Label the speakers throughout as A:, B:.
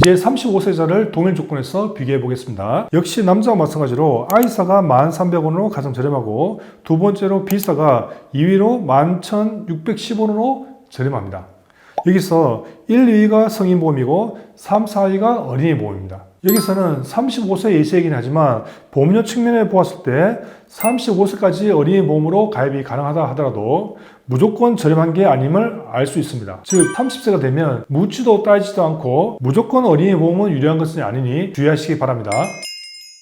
A: 이제 35세자를 동일 조건에서 비교해 보겠습니다. 역시 남자와 마찬가지로 아이사가 1,300원으로 가장 저렴하고 두 번째로 B사가 2위로 11,610원으로 저렴합니다. 여기서 1, 2위가 성인보험이고 3, 4위가 어린이보험입니다. 여기서는 35세 예시이긴 하지만 보험료 측면에 보았을 때 35세까지 어린이보험으로 가입이 가능하다 하더라도 무조건 저렴한 게 아님을 알 수 있습니다. 즉 30세가 되면 묻지도 따지지도 않고 무조건 어린이보험은 유리한 것은 아니니 주의하시기 바랍니다.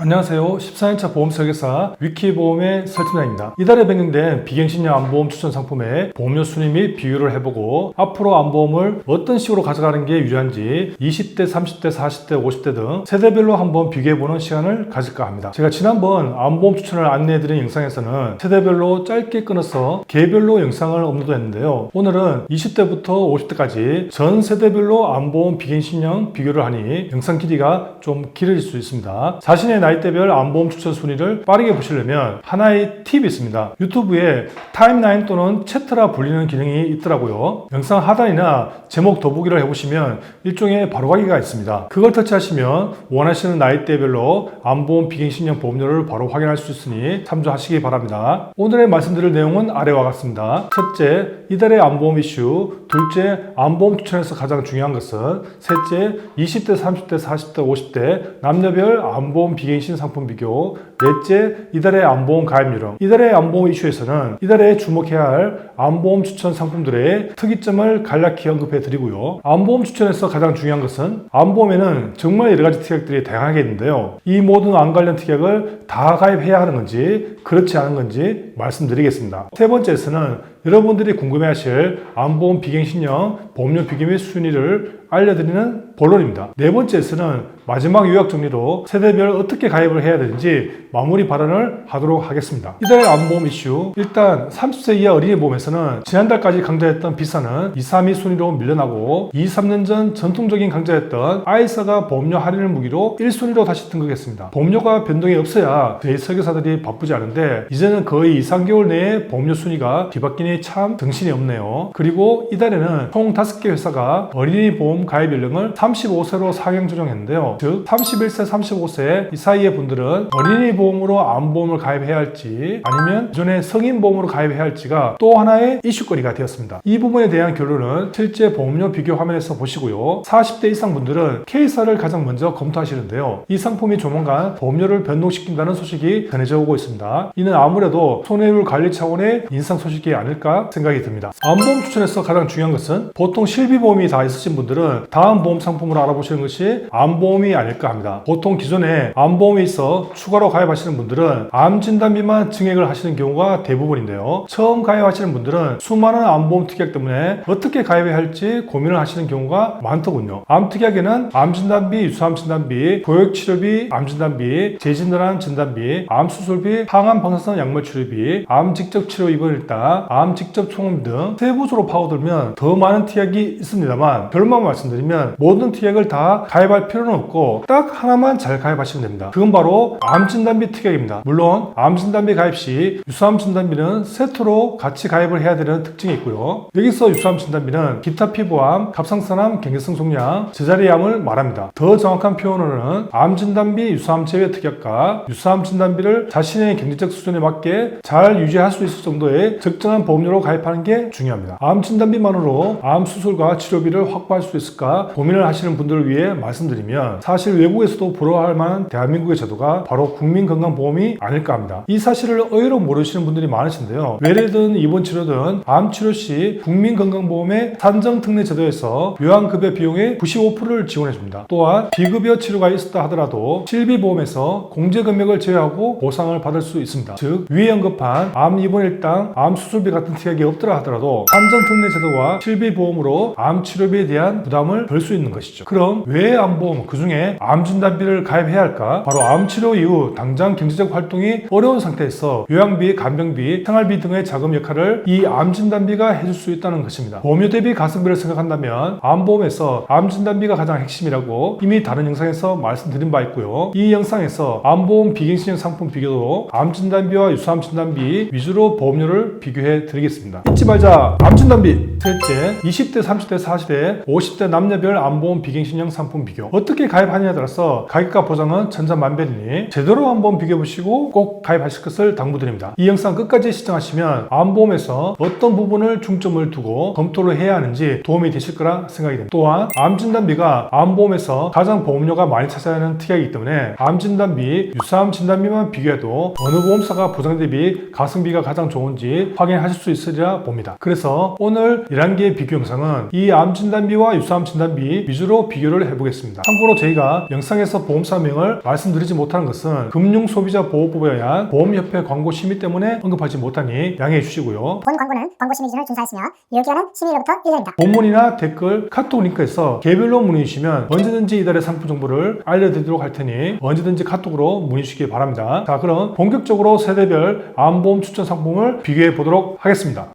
A: 안녕하세요. 14년차 보험 설계사 위키보험의 설팀장입니다. 이달에 변경된 비갱신형 암보험 추천 상품의 보험료 순위 및 비교를 해보고 앞으로 암보험을 어떤 식으로 가져가는 게 유리한지 20대, 30대, 40대, 50대 등 세대별로 한번 비교해보는 시간을 가질까 합니다. 제가 지난번 암보험 추천을 안내해드린 영상에서는 세대별로 짧게 끊어서 개별로 영상을 업로드했는데요. 오늘은 20대부터 50대까지 전 세대별로 암보험 비갱신형 비교를 하니 영상 길이가 좀 길어질 수 있습니다. 자신의 나이대별 암보험 추천 순위를 빠르게 보시려면 하나의 팁이 있습니다. 유튜브에 타임라인 또는 챕터라 불리는 기능이 있더라고요. 영상 하단이나 제목 더보기를 해보시면 일종의 바로가기가 있습니다. 그걸 터치하시면 원하시는 나이대별로 암보험 비갱신형 보험료를 바로 확인할 수 있으니 참조하시기 바랍니다. 오늘의 말씀드릴 내용은 아래와 같습니다. 첫째, 이달의 암보험 이슈. 둘째, 암보험 추천에서 가장 중요한 것은. 셋째, 20대, 30대, 40대, 50대 남녀별 암보험 비갱신 상품 비교. 넷째, 이달의 암보험 가입 요령. 이달의 암보험 이슈에서는 이달에 주목해야 할 암보험 추천 상품들의 특이점을 간략히 언급해 드리고요. 암보험 추천에서 가장 중요한 것은 암보험에는 정말 여러 가지 특약들이 다양하게 있는데요. 이 모든 암 관련 특약을 다 가입해야 하는 건지 그렇지 않은 건지 말씀드리겠습니다. 세 번째에서는 여러분들이 궁금해하실 암보험 비갱신형 보험료 비교 및 순위를 알려드리는 본론입니다. 네 번째에서는 마지막 요약 정리로 세대별 어떻게 가입을 해야 되는지 마무리 발언을 하도록 하겠습니다. 이달 암보험 이슈. 일단 30세 이하 어린이보험에서는 지난달까지 강자였던 B사는 2, 3위 순위로 밀려나고 2, 3년 전 전통적인 강자였던 아이사가 보험료 할인을 무기로 1순위로 다시 등극했습니다. 보험료가 변동이 없어야 저희 설계사들이 바쁘지 않은데 이제는 거의 2, 3개월 내에 보험료 순위가 뒤바뀌니 참 정신이 없네요. 그리고 이달에는 총 5개 회사가 어린이 보험 가입 연령을 35세로 상향 조정했는데요. 즉 31세, 35세 이 사이의 분들은 어린이 보험으로 암보험을 가입해야 할지 아니면 기존의 성인 보험으로 가입해야 할지가 또 하나의 이슈거리가 되었습니다. 이 부분에 대한 결론은 실제 보험료 비교 화면에서 보시고요. 40대 이상 분들은 K사를 가장 먼저 검토하시는데요. 이 상품이 조만간 보험료를 변동시킨다는 소식이 전해져 오고 있습니다. 이는 아무래도 손해율 관리 차원의 인상 소식이 아닐까 생각이 듭니다. 암보험 추천에서 가장 중요한 것은 보통 실비보험이 다 있으신 분들은 다음 보험 상품으로 알아보시는 것이 암보험이 아닐까 합니다. 보통 기존에 암보험이 있어 추가로 가입하시는 분들은 암진단비만 증액을 하시는 경우가 대부분인데요. 처음 가입하시는 분들은 수많은 암보험 특약 때문에 어떻게 가입해야 할지 고민을 하시는 경우가 많더군요. 암특약에는 암진단비, 유수암진단비, 보육치료비, 암진단비, 재진단암 진단비, 암수술비, 항암 방사선 약물 치료비, 암 직접 치료 입원 일당, 암 직접 총음 등 세부적으로 파고들면 더 많은 특약이 있습니다만 결론만 말씀드리면 모든 특약을 다 가입할 필요는 없고 딱 하나만 잘 가입하시면 됩니다. 그건 바로 암진단비 특약입니다. 물론 암진단비 가입 시 유수암진단비는 세트로 같이 가입을 해야 되는 특징이 있고요. 여기서 유수암진단비는 기타 피부암, 갑상선암, 경계성 종양, 제자리암을 말합니다. 더 정확한 표현으로는 암진단비, 유수암 제외 특약과 유수암진단비를 자신의 경제적 수준에 맞게 잘 유지할 수 있을 정도의 적정한 보험료로 가입하는 게 중요합니다. 암진단비만으로 암 수술과 치료비를 확보할 수 있을까 고민을 하시는 분들을 위해 말씀드리면 사실 외국에서도 부러워할 만한 대한민국의 제도가 바로 국민건강보험이 아닐까 합니다. 이 사실을 의외로 모르시는 분들이 많으신데요. 외래든 입원 치료든 암 치료 시 국민건강보험의 산정특례 제도에서 요양급여 비용의 95%를 지원해줍니다. 또한 비급여 치료가 있었다 하더라도 실비보험에서 공제금액을 제외하고 보상을 받을 수 있습니다. 즉 위에 언급한 암 입원 일당, 암 수술비 같은 특약이 없더라 하더라도 산정특례 제도와 실비보험으로 암 치료비에 대한 부담을 덜 수 있는 것이죠. 그럼 왜 암보험 그 중에 암진단비를 가입해야 할까? 바로 암치료 이후 당장 경제적 활동이 어려운 상태에서 요양비, 간병비, 생활비 등의 자금 역할을 이 암진단비가 해줄 수 있다는 것입니다. 보험료 대비 가성비를 생각한다면 암보험에서 암진단비가 가장 핵심이라고 이미 다른 영상에서 말씀드린 바 있고요. 이 영상에서 암보험 비갱신형 상품 비교도 암진단비와 유수암진단비 위주로 보험료를 비교해 드리겠습니다. 잊지 말자 암진단비. 셋째, 20대, 30대, 40대, 50대 남녀별 암보험 암보험 비갱신형 상품 비교. 어떻게 가입하느냐에 따라서 가격과 보장은 천차만별이니 제대로 한번 비교해보시고 꼭 가입하실 것을 당부드립니다. 이 영상 끝까지 시청하시면 암보험에서 어떤 부분을 중점을 두고 검토를 해야 하는지 도움이 되실 거라 생각이 됩니다. 또한 암진단비가 암보험에서 가장 보험료가 많이 차지하는 특약이기 때문에 암진단비, 유사암 진단비만 비교해도 어느 보험사가 보장 대비 가성비가 가장 좋은지 확인하실 수 있으리라 봅니다. 그래서 오늘 11개의 비교 영상은 이 암진단비와 유사암 진단비 위주로 비교를 해보겠습니다. 참고로 저희가 영상에서 보험사명을 말씀드리지 못하는 것은 금융소비자보호법에 의한 보험협회 광고 심의 때문에 언급하지 못하니 양해해 주시고요.
B: 본 광고는 광고 심의 기준을 준수하였으며 유효기한은 심의일로부터 1년입니다.
A: 본문이나 댓글, 카톡 링크에서 개별로 문의 주시면 언제든지 이달의 상품 정보를 알려드리도록 할 테니 언제든지 카톡으로 문의 주시기 바랍니다. 자, 그럼 본격적으로 세대별 암보험 추천 상품을 비교해 보도록 하겠습니다.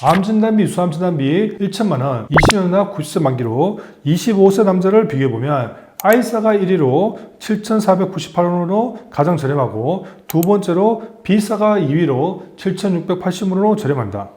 A: 암진단비, 유사암진단비 1천만원, 20년이나 90세 만기로 25세 남자를 비교해보면 아이사가 1위로 7,498원으로 가장 저렴하고 두 번째로 B사가 2위로 7,680원으로 저렴합니다.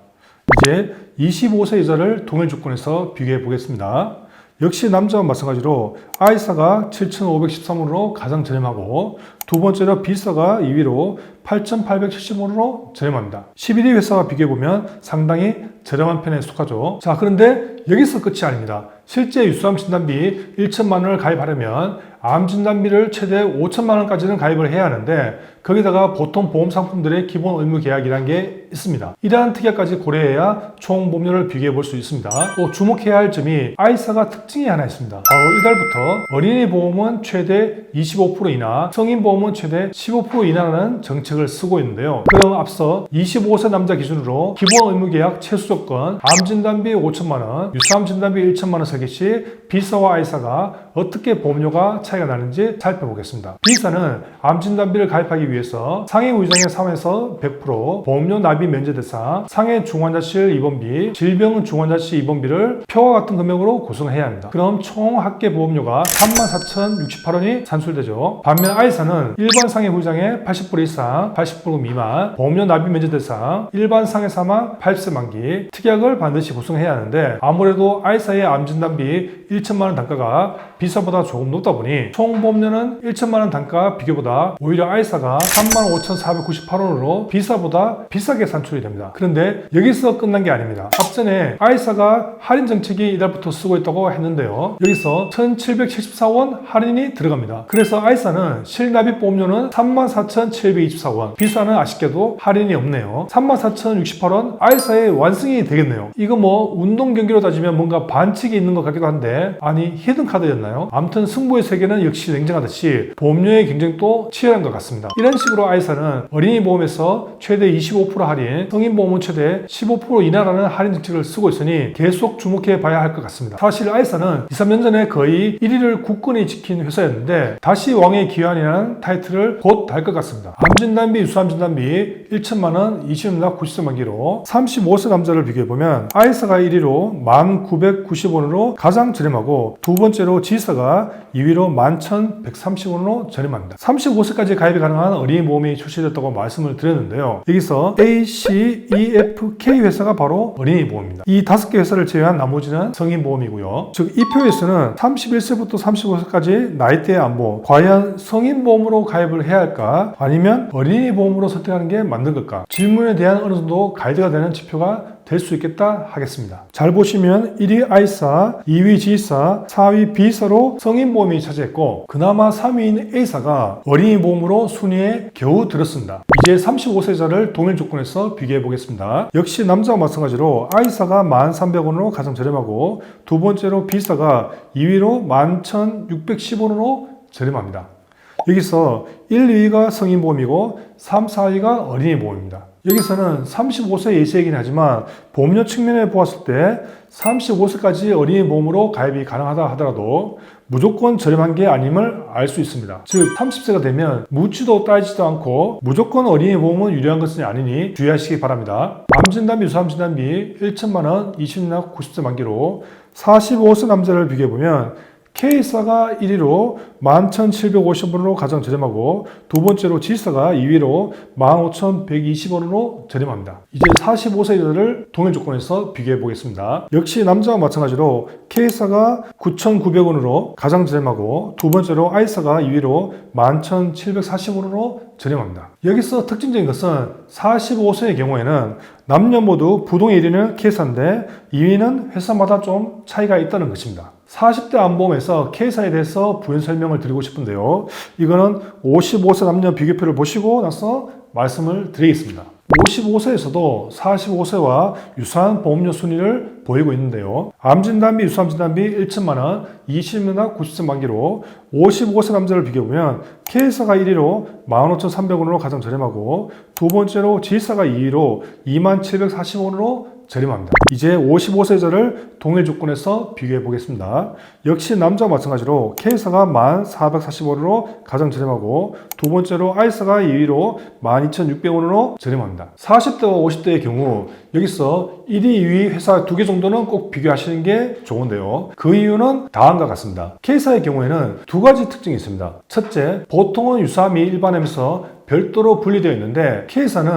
A: 이제 25세 여자를 동일 조건에서 비교해 보겠습니다. 역시 남자와 마찬가지로 I사가 7,513원으로 가장 저렴하고 두 번째로 B사가 2위로 8,870원으로 저렴합니다. 11위 회사와 비교해보면 상당히 저렴한 편에 속하죠. 자, 그런데 여기서 끝이 아닙니다. 실제 유수암 진단비 1천만 원을 가입하려면 암 진단비를 최대 5천만 원까지는 가입을 해야 하는데 거기다가 보통 보험 상품들의 기본 의무 계약이라는 게 있습니다. 이러한 특약까지 고려해야 총 보험료를 비교해 볼 수 있습니다. 또 주목해야 할 점이 아이사가 특징이 하나 있습니다. 바로 이달부터 어린이 보험은 최대 25% 이나 성인 보험은 최대 15% 이나라는 정책을 쓰고 있는데요. 그럼 앞서 25세 남자 기준으로 기본 의무 계약 최소 조건 암 진단비 5천만 원, 유사암 진단비 1천만 원 설계 시 B사와 I사가 어떻게 보험료가 차이가 나는지 살펴보겠습니다. B사는 암 진단비를 가입하기 위해서 상해 우의장애 3에서 100% 보험료 납입 면제 대상, 상해 중환자실 입원비, 질병 중환자실 입원비를 표와 같은 금액으로 구성해야 합니다. 그럼 총 합계 보험료가 34,068원이 산출되죠. 반면 I사는 일반 상해 우의장애 80% 이상, 80% 미만, 보험료 납입 면제 대상, 일반 상해 사망 80세 만기, 특약을 반드시 구성해야 하는데 아무래도 I사의 암 진단비 1천만 원 단가가 B사보다 조금 높다 보니 총 보험료는 1천만 원 단가 비교보다 오히려 I사가 35,498원으로 B사보다 비싸게 산출이 됩니다. 그런데 여기서 끝난 게 아닙니다. 앞전에 I사가 할인 정책이 이달부터 쓰고 있다고 했는데요. 여기서 1,774원 할인이 들어갑니다. 그래서 I사는 실납입 보험료는 34,724원, B사는 아쉽게도 할인이 없네요. 34,068원 I사의 완승이 되겠네요. 이거 뭐 운동 경기로 따지면 뭔가 반칙이 있는 것 같기도 한데 아니 히든카드였나요? 아무튼 승부의 세계는 역시 냉정하듯이 보험료의 경쟁도 치열한 것 같습니다. 이런 식으로 I사는 어린이 보험에서 최대 25% 할인, 성인 보험은 최대 15% 이나라는 할인 정책을 쓰고 있으니 계속 주목해 봐야 할 것 같습니다. 사실 I사는 2, 3년 전에 거의 1위를 굳건히 지킨 회사였는데 다시 왕의 귀환이라는 타이틀을 곧 달 것 같습니다. 암진단비, 유수암진단비 1천만 원, 20년이나 90세 만기로 35세 남자를 비교해보면 I사가 1위로 1,990원으로 가장 저렴하고 두 번째로 G사가 2위로 11,130원으로 저렴합니다. 35세까지 가입이 가능한 어린이 보험이 출시됐다고 말씀을 드렸는데요. 여기서 A, C, E, F, K 회사가 바로 어린이 보험입니다. 이 5개 회사를 제외한 나머지는 성인 보험이고요. 즉 이 표에서는 31세부터 35세까지 나이대의 안보, 과연 성인 보험으로 가입을 해야 할까 아니면 어린이 보험으로 선택하는 게 맞는 걸까? 질문에 대한 어느 정도 가이드가 되는 지표가 될 수 있겠다 하겠습니다. 잘 보시면 1위 I사, 2위 G사, 4위 B사로 성인보험이 차지했고 그나마 3위인 A사가 어린이 보험으로 순위에 겨우 들었습니다. 이제 35세자를 동일 조건에서 비교해 보겠습니다. 역시 남자와 마찬가지로 I사가 1,300원으로 가장 저렴하고 두 번째로 B사가 2위로 11,610원으로 저렴합니다. 여기서 1, 2위가 성인보험이고 3, 4위가 어린이 보험입니다. 여기서는 35세 예시이긴 하지만 보험료 측면에 보았을 때 35세까지 어린이 보험으로 가입이 가능하다 하더라도 무조건 저렴한 게 아님을 알 수 있습니다. 즉 30세가 되면 묻지도 따지지도 않고 무조건 어린이 보험은 유리한 것은 아니니 주의하시기 바랍니다. 암진단비, 유사암진단비 1천만 원, 20년이나 90세 만기로 45세 남자를 비교해보면 K사가 1위로 11,750원으로 가장 저렴하고 두 번째로 G사가 2위로 15,120원으로 저렴합니다. 이제 45세 여자를 동일 조건에서 비교해 보겠습니다. 역시 남자와 마찬가지로 K사가 9,900원으로 가장 저렴하고 두 번째로 I사가 2위로 11,740원으로 저렴합니다. 여기서 특징적인 것은 45세의 경우에는 남녀 모두 부동의 1위는 K사인데 2위는 회사마다 좀 차이가 있다는 것입니다. 40대 안보험에서 K사에 대해서 부연 설명을 드리고 싶은데요. 이거는 55세 남녀 비교표를 보시고 나서 말씀을 드리겠습니다. 55세에서도 45세와 유사한 보험료 순위를 보이고 있는데요. 암진단비, 유사암진단비 1천만원, 20년당 90세 만기로 55세 남자를 비교해보면 K사가 1위로 15,300원으로 가장 저렴하고 두 번째로 G사가 2위로 27,740원으로 저렴합니다. 이제 55세 여자를 동일 조건에서 비교해 보겠습니다. 역시 남자와 마찬가지로 K사가 14,440원으로 가장 저렴하고 두 번째로 I사가 2위로 12,600원으로 저렴합니다. 40대와 50대의 경우 여기서 1위, 2위 회사 2개 정도는 꼭 비교하시는 게 좋은데요. 그 이유는 다음과 같습니다. K사의 경우에는 두 가지 특징이 있습니다. 첫째, 보통은 유사암이 일반암에서 별도로 분리되어 있는데 K사는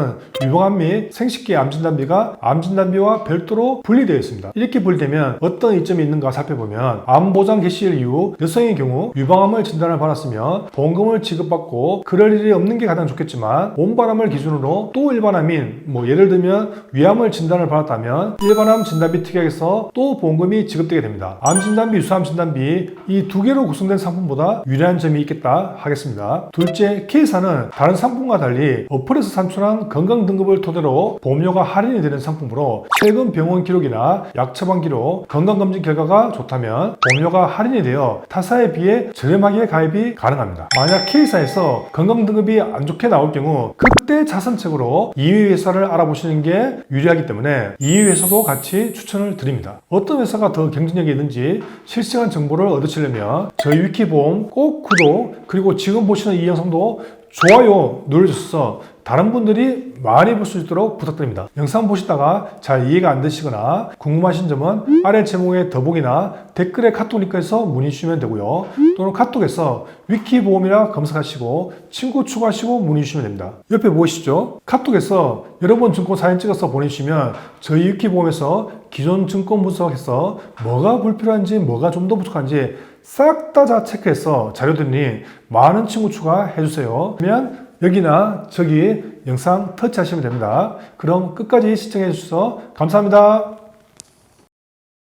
A: 유방암 및 생식기 암진단비가 암진단비와 별도로 분리되어 있습니다. 이렇게 분리되면 어떤 이점이 있는가 살펴보면 암보장 개시일 이후 여성의 경우 유방암을 진단을 받았으면 보험금을 지급받고 그럴 일이 없는 게 가장 좋겠지만 온바람을 기준으로 또 일반암인 예를 들면 위암을 진단을 받았다면 일반암 진단비 특약에서 또 보험금이 지급되게 됩니다. 암진단비, 유사암 진단비 이 두 개로 구성된 상품보다 유리한 점이 있겠다 하겠습니다. 둘째, K사는 다른 상품과 달리 어플에서 산출한 건강등급을 토대로 보험료가 할인이 되는 상품으로 최근 병원 기록이나 약 처방 기록, 건강검진 결과가 좋다면 보험료가 할인이 되어 타사에 비해 저렴하게 가입이 가능합니다. 만약 K사에서 건강등급이 안 좋게 나올 경우 그때 자선책으로 2위 회사를 알아보시는 게 유리하기 때문에 2위 회사도 같이 추천을 드립니다. 어떤 회사가 더 경쟁력이 있는지 실시간 정보를 얻으시려면 저희 위키보험 꼭 구독 그리고 지금 보시는 이 영상도 좋아요 눌러주셔서 다른 분들이 많이 볼 수 있도록 부탁드립니다. 영상 보시다가 잘 이해가 안 되시거나 궁금하신 점은 아래 제목의 더보기나 댓글에 카톡 링크에서 문의 주시면 되고요. 또는 카톡에서 위키보험이라 검색하시고 친구 추가하시고 문의 주시면 됩니다. 옆에 보이시죠? 카톡에서 여러분 증권 사진 찍어서 보내주시면 저희 위키보험에서 기존 증권 분석해서 뭐가 불필요한지 뭐가 좀 더 부족한지 싹 다 체크해서 자료 드리니 많은 친구 추가해주세요. 그러면 여기나 저기 영상 터치하시면 됩니다. 그럼 끝까지 시청해 주셔서 감사합니다.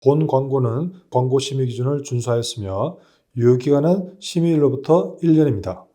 A: 본 광고는 광고 심의 기준을 준수하였으며 유효기간은 심의일로부터 1년입니다.